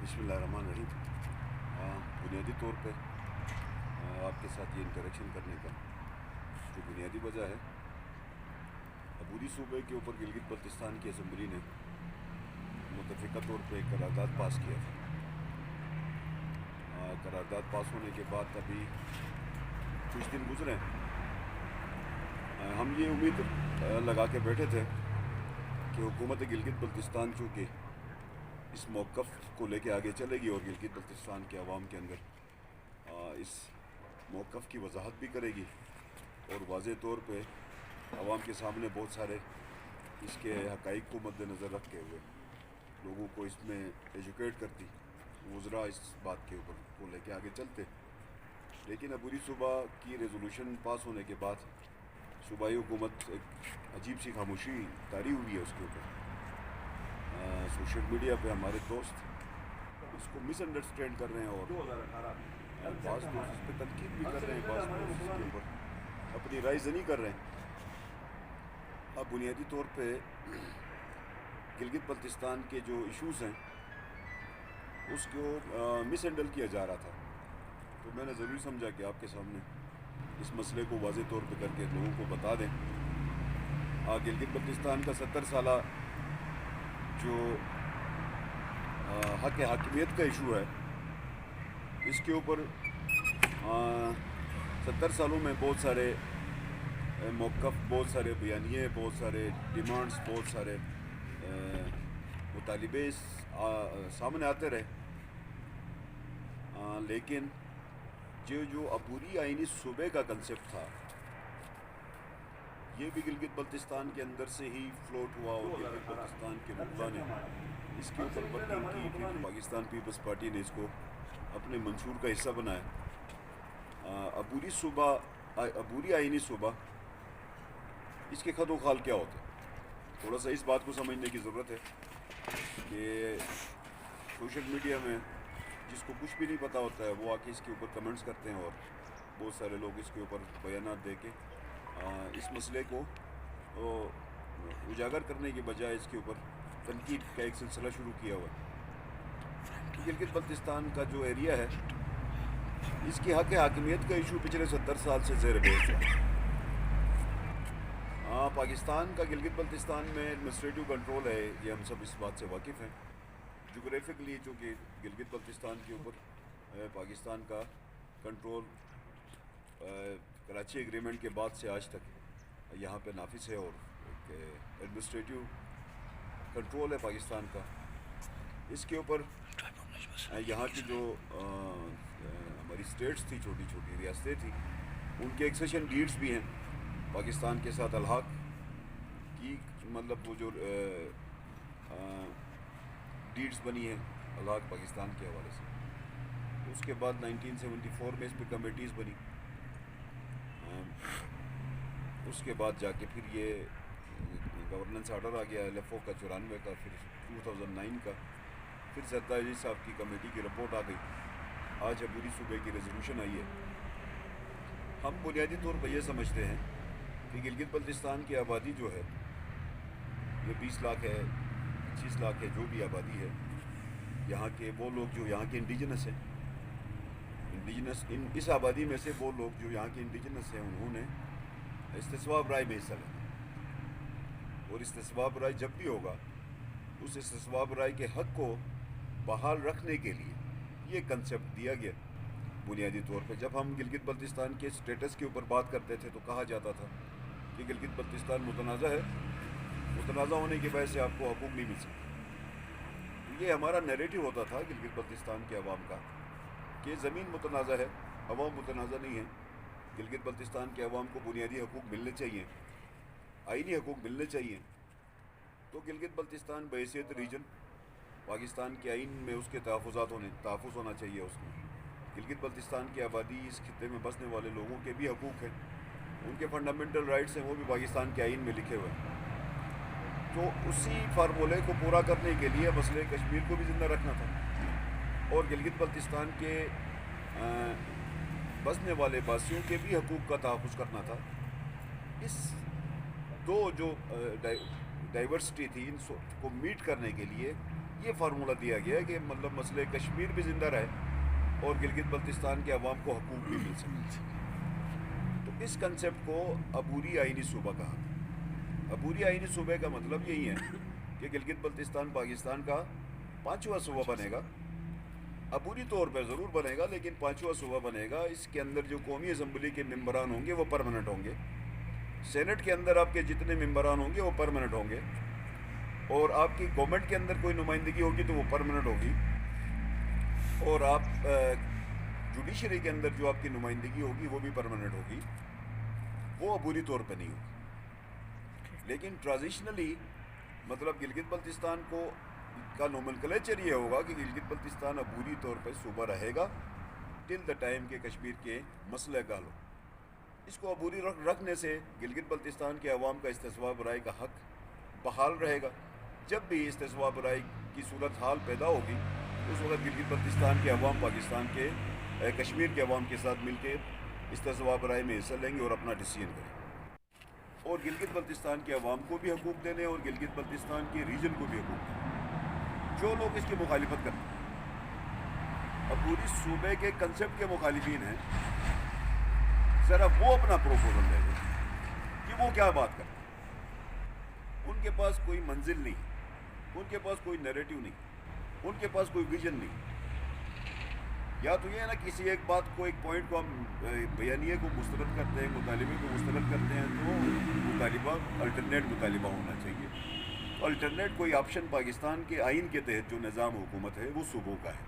बिस्मिल्लाहिर्रहमानिर्रहीम। बुनियादी तौर पे आपके साथ ये इंटरेक्शन करने का जो बुनियादी वजह है, अबूरी सूबे के ऊपर गिलगित बल्तिस्तान की असम्बली ने मुतफ़िका तौर पे एक करारदाद पास किया था। करारदाद पास होने के बाद अभी कुछ दिन गुजरे, हम ये उम्मीद लगा के बैठे थे कि हुकूमत गिलगित बल्तिस्तान चूँकि इस मौक़िफ़ को लेके आगे चलेगी और गिलगित बल्तिस्तान के अवाम के अंदर इस मौक़िफ़ की वजाहत भी करेगी और वाज़ेह तौर पे अवाम के सामने बहुत सारे इसके हक़ाइक़ को मद्देनज़र रखते हुए लोगों को इसमें एजुकेट करती, वज़रा इस बात के ऊपर को लेके आगे चलते। लेकिन अबूरी सूबा की रेजोल्यूशन पास होने के बाद सूबाई हुकूमत एक अजीब सी खामोशी तारी हुई है उसके ऊपर। सोशल मीडिया पे हमारे दोस्त इसको मिसअंडरस्टैंड कर रहे हैं और बाज़ दोस्त इस पर तनकीद भी कर रहे हैं, बाज़ दोस्त इसके ऊपर अपनी राय ज़नी कर रहे हैं। अब बुनियादी तौर पे गिलगित बल्तिस्तान के जो इश्यूज़ हैं उसको मिसहैंडल किया जा रहा था, तो मैंने ज़रूरी समझा कि आपके सामने इस मसले को वाज़ेह तौर पे करके लोगों को बता दें। गिलगित बल्तिस्तान का 70 साला जो हक़ हाकिमियत का इशू है, इसके ऊपर 70 सालों में बहुत सारे मौक़िफ़, बहुत सारे बयानिए, बहुत सारे डिमांड्स, बहुत सारे मुतालिबे सामने आते रहे। लेकिन जो अबूरी आइनी सूबे का कंसेप्ट था, ये भी गिलगित बल्तिस्तान के अंदर से ही फ्लोट हुआ और गिलगित बल्तिस्तान के मुल्का ने इसके ऊपर वर्किंग की। फिर पाकिस्तान पीपल्स पार्टी ने इसको अपने मंशूर का हिस्सा बनाया। अबूरी आइनी सूबा, इसके खद व खाल क्या होते हैं, थोड़ा सा इस बात को समझने की ज़रूरत है कि सोशल मीडिया में जिसको कुछ भी नहीं पता होता है वो आके इसके ऊपर कमेंट्स करते हैं और बहुत सारे लोग इसके ऊपर बयानात दे के इस मसले को उजागर करने की बजाय इसके ऊपर तनकीद का एक सिलसिला शुरू किया हुआ है। गिलगित बल्तिस्तान का जो एरिया है, इसकी हक़ हाकिमियत का इशू पिछले 70 साल से ज़ेर बहस है। पाकिस्तान का गिलगित बल्तिस्तान में एडमिनिस्ट्रेटिव कंट्रोल है, ये हम सब इस बात से वाकिफ़ हैं। जोग्राफिकली चूँकि गिलगित बल्तिस्तान के ऊपर पाकिस्तान का कंट्रोल कराची एग्रीमेंट के बाद से आज तक यहाँ पे नाफिज है और एडमिनिस्ट्रेटिव कंट्रोल है पाकिस्तान का। इसके ऊपर यहाँ की जो हमारी स्टेट्स थी, छोटी छोटी रियासतें थी, उनके एक्सेशन डीड्स भी हैं पाकिस्तान के साथ अलहाक की, मतलब वो जो डीड्स बनी है अलहाक पाकिस्तान के हवाले से। उसके बाद 1974 में इस पर कमेटीज़ बनी, उसके बाद जाके फिर ये गवर्नेंस आर्डर आ गया LFO का 94 का, फिर 2009 का, फिर सत्ताजी साहब की कमेटी की रिपोर्ट आ गई, आज अबूरी सूबे की रेजोल्यूशन आई है। हम बुनियादी तौर पर यह समझते हैं कि गिलगित बल्तिस्तान की आबादी जो है ये 20 लाख है, 25 लाख है, जो भी आबादी है यहाँ के, वो लोग जो यहाँ के इंडिजिनस हैं, इस आबादी में से वो लोग जो यहाँ के इंडिजिनस हैं, उन्होंने इस्तिस्वाब राय में हिस्सा लिया और इस्तिस्वाब राय जब भी होगा, उस इस्तिस्वाब राय के हक़ को बहाल रखने के लिए ये कंसेप्ट दिया गया। बुनियादी तौर पे जब हम गिलगित बल्तिस्तान के स्टेटस के ऊपर बात करते थे तो कहा जाता था कि गिलगित बल्तिस्तान मुतनाज़ा है, मुतनाज़ा होने की वजह से आपको हकूक़ नहीं मिल सकते। ये हमारा नैरेटिव होता था गिलगित बल्तिस्तान के अवाम का कि ज़मीन मुतनाज़ा है, अवाम मुतनाज़ा नहीं है। गिलगित बल्तिस्तान के अवाम को बुनियादी हकूक़ मिलने चाहिए, आइनी हकूक़ मिलने चाहिए। तो गिलगित बल्तिस्तान बहैसियत रीजन पाकिस्तान के आइन में उसके तहफ़्फ़ुज़ होना चाहिए उसमें। गिलगित बल्तिस्तान की आबादी, इस खित्ते में बसने वाले लोगों के भी हकूक़ हैं, उनके फंडामेंटल राइट्स हैं, वो भी पाकिस्तान के आइन में लिखे हुए हैं। तो उसी फार्मूले को पूरा करने के लिए मसले कश्मीर को भी ज़िंदा रखना था और गिलगित बल्तिस्तान के बसने वाले बासियों के भी हकूक़ का तहफ़्फ़ुज़ करना था। इस दो जो डाइवर्सिटी थी, इन को मीट करने के लिए ये फार्मूला दिया गया कि मतलब मसले कश्मीर भी ज़िंदा रहे और गिलगित बल्तिस्तान के अवाम को हकूक़ भी मिल सके। तो इस कंसेप्ट को अबूरी आइनी सूबा कहा। अबूरी आइनी सूबे का मतलब यही है कि गिलगित बल्तिस्तान पाकिस्तान का 5वां सूबा बनेगा। अबूरी तौर पर ज़रूर बनेगा, लेकिन 5वां सूबा बनेगा। इसके अंदर जो कौमी असम्बली के मेंबरान होंगे वो परमानेंट होंगे। सेनेट के अंदर आपके जितने मेंबरान होंगे वो परमानेंट होंगे, और आपकी गवर्नमेंट के अंदर कोई नुमाइंदगी होगी तो वो परमानेंट होगी, और आप जुडिशरी के अंदर जो आपकी नुमाइंदगी होगी वो भी परमानेंट होगी। वो अबूरी तौर पे नहीं होगी। लेकिन ट्रांजिशनली मतलब गिलगित बल्तिस्तान का नोमेनक्लेचर ये होगा कि गिलगित बल्तिस्तान अबूरी तौर पर सूबा रहेगा टिल द टाइम के कश्मीर के मसले हल हो। इसको अबूरी रखने से गिलगित बल्तिस्तान के अवाम का इस्तिस्वा बराई का हक बहाल रहेगा। जब भी इस्तिस्वा बराई की सूरत हाल पैदा होगी उस वक्त गिलगित बल्तिस्तान के अवाम पाकिस्तान के कश्मीर के अवाम के साथ मिलकर इस्तिस्वा बराई में हिस्सा लेंगे और अपना डिसीजन करेंगे, और गिलगित बल्तिस्तान के अवाम को भी हकूक़ देने और गिलगित बल्तिस्तान के रीजन को भी हकूक़ देने। जो लोग इसकी मुखालिफत करते हैं, अबूरी सूबे के कंसेप्ट के मुखालिफिन हैं, ज़रा वो अपना प्रोपोजल ले लें कि वो क्या बात करते हैं। उनके पास कोई मंजिल नहीं, उनके पास कोई नैरेटिव नहीं, उनके पास कोई विजन नहीं। या तो ये है ना, किसी एक बात को, एक पॉइंट को हम बयानिए को मुस्तरद करते हैं, मुतालिबे को मुस्तरद करते हैं, तो मुतालिबा अल्टरनेट मुतालिबा होना चाहिए। अल्टरनेट कोई ऑप्शन पाकिस्तान के आइन के तहत जो निज़ाम हुकूमत है वो सूबों का है।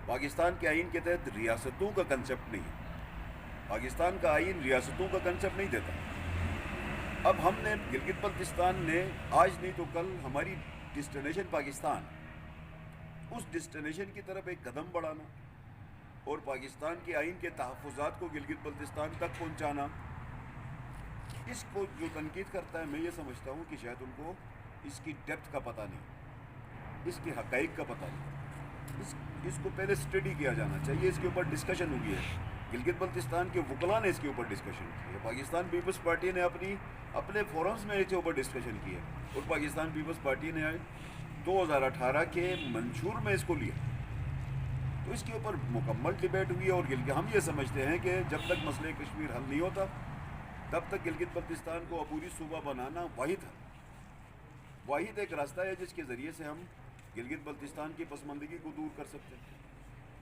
पाकिस्तान के आइन के तहत रियासतों का कंसेप्ट नहीं है। पाकिस्तान का आइन रियासतों का कंसेप्ट नहीं देता। अब हमने गिलगित बल्तिस्तान ने आज नहीं तो कल हमारी डेस्टिनेशन पाकिस्तान, उस डेस्टिनेशन की तरफ एक कदम बढ़ाना और पाकिस्तान के आइन के तहफ़्फ़ुज़ात को गिलगित बल्तिस्तान तक पहुँचाना, इसको जो तनकीद करता है, मैं ये समझता हूँ कि शायद उनको इसकी डेप्थ का पता नहीं, इसके हक़ाइक़ का पता नहीं। इसको पहले स्टडी किया जाना चाहिए। इसके ऊपर डिस्कशन हुई है, गिलगित बल्तिस्तान के वकला ने इसके ऊपर डिस्कशन की है, पाकिस्तान पीपल्स पार्टी ने अपने फोरम्स में इसके ऊपर डिस्कशन की है, और पाकिस्तान पीपल्स पार्टी ने 2018 के मंशूर में इसको लिया। तो इसके ऊपर मुकम्मल डिबेट हुई है, और हम ये समझते हैं कि जब तक मसले कश्मीर हल नहीं होता तब तक गिलगित बल्तिस्तान को अबूरी सूबा बनाना वाहिद एक रास्ता है जिसके ज़रिए से हम गिलगित बल्तिस्तान की पसमंदगी को दूर कर सकते हैं,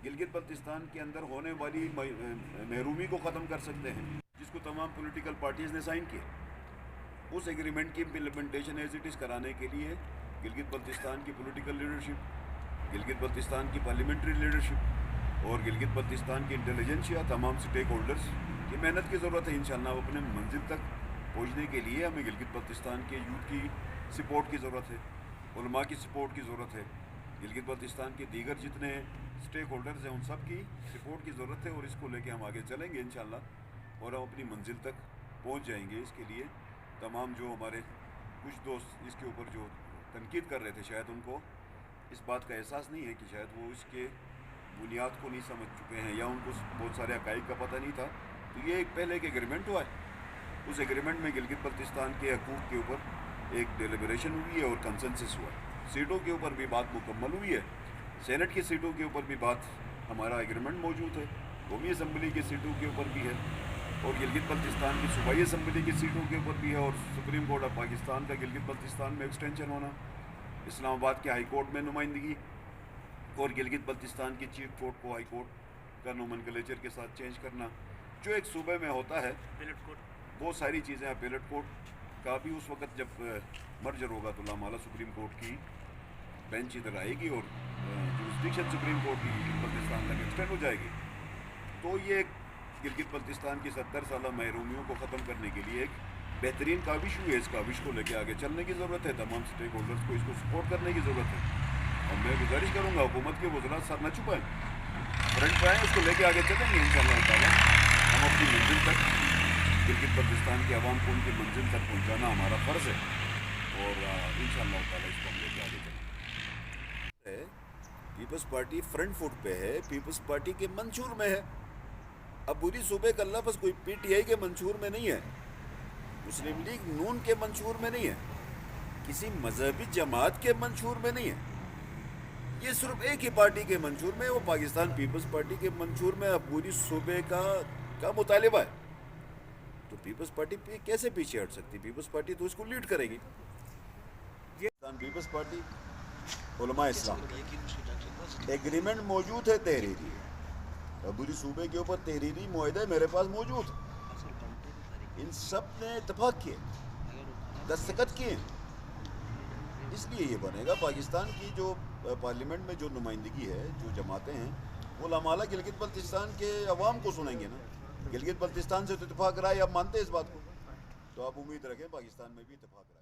गिलगित बल्तिस्तान के अंदर होने वाली महरूमी को ख़त्म कर सकते हैं, जिसको तमाम पॉलिटिकल पार्टीज़ ने साइन किया। उस एग्रीमेंट की इम्प्लीमेंटेशन एज इट इज़ कराने के लिए गिलगित बल्तिस्तान की पॉलिटिकल लीडरशिप, गिलगित बल्तिस्तान की पार्लियामेंट्री लीडरशिप और गिलगित बल्तिस्तान की इंटेलिजेंसिया, तमाम स्टेक होल्डर्स की मेहनत की ज़रूरत है। इंशाअल्लाह अपने मंजिल तक पहुँचने के लिए हमें गिलगित बल्तिस्तान के यूथ की सपोर्ट की ज़रूरत है, उलमा की सपोर्ट की ज़रूरत है, गिलगित बल्तिस्तान के दीगर जितने स्टेक होल्डर्स हैं उन सब की सपोर्ट की ज़रूरत है, और इसको लेके हम आगे चलेंगे इंशाअल्लाह, और हम अपनी मंजिल तक पहुँच जाएंगे। इसके लिए तमाम जो हमारे कुछ दोस्त इसके ऊपर जो तनकीद कर रहे थे, शायद उनको इस बात का एहसास नहीं है कि शायद वो इसके बुनियाद को नहीं समझ चुके हैं, या उनको बहुत सारे हक़ाइक़ का पता नहीं था। तो ये एक पहले एक एग्रीमेंट हुआ है, उस एग्रीमेंट में गिलगित बल्तिस्तान के हकूक़ के ऊपर एक डेलिब्रेशन हुई है और कंसेंसस हुआ। सीटों के ऊपर भी बात मुकम्मल हुई है, सेनेट की सीटों के ऊपर भी बात, हमारा एग्रीमेंट मौजूद है, कौमी असम्बली की सीटों के ऊपर भी है, और गिलगित बल्तिस्तान की सूबाई असम्बली की सीटों के ऊपर भी है, और सुप्रीम कोर्ट ऑफ पाकिस्तान का गिलगित बल्तिस्तान में एक्सटेंशन होना, इस्लामाबाद के हाई कोर्ट में नुमाइंदगी, और गिलगित बल्तिस्तान की चीफ कोर्ट को हाई कोर्ट का नोमेनक्लेचर के साथ चेंज करना, जो एक सूबे में होता है। वो सारी चीज़ें, अपीलेट कोर्ट का भी उस वक्त जब मर्जर होगा तो लामाला सुप्रीम कोर्ट की बेंच इधर आएगी और जुरिस्डिक्शन सुप्रीम कोर्ट की गिलगित बल्तिस्तान तक एक्सटेंड हो जाएगी। तो ये गिलगित बल्तिस्तान की 70 साल महरूमियों को ख़त्म करने के लिए एक बेहतरीन काविश हुई है। इस काविश को लेकर आगे चलने की ज़रूरत है, तमाम स्टेक होल्डर्स को इसको सपोर्ट करने की ज़रूरत है, और मैं गुजारिश करूँगा हुकूमत के वज़रा सर न छुपाएँ, फ्रंट पर आएँ, उसको लेके आगे चलेंगे इंशाअल्लाह ताला। हम अपनी मंजिल तक गिलगित बल्तिस्तान के अवाम को उनकी मंजिल तक पहुँचाना हमारा फ़र्ज़ है, और इंशाअल्लाह ताला इसको हम लेके आगे चलेंगे। पीपल्स पार्टी फ्रंट फुट पे है, पीपल्स पार्टी के मंशूर में है। अबूरी सूबे का लफ्ज़ कोई PTI के मंशूर में नहीं है, मुस्लिम लीग नून के मंशूर में नहीं है, किसी मजहबी जमात के मंशूर में नहीं है, یہ صرف ایک ہی پارٹی کے منشور میں، وہ پاکستان پیپلز پارٹی کے منشور میں اب پوری صوبے کا مطالبہ ہے. تو پیپلز پارٹی کیسے پیچھے ہٹ سکتی؟ پیپلز پارٹی تو اس کو لیڈ کرے گی. Pakistan Peoples party, Ulema Islam, agreement موجود ہے تحریری، پوری صوبے کے اوپر تحریری معاہدے میرے پاس موجود ہے. ان سب نے اتفاق کیے، دستخط کیے. اس لیے یہ بنے گا. پاکستان کی جو پارلیمنٹ میں جو نمائندگی ہے، جو جماعتیں ہیں، وہ لامالہ گلگت بلتستان کے عوام کو سنیں گے نا. گلگت بلتستان سے تو اتفاق رائے اب مانتے ہیں اس بات کو، تو آپ امید رکھیں پاکستان میں بھی اتفاق رائے.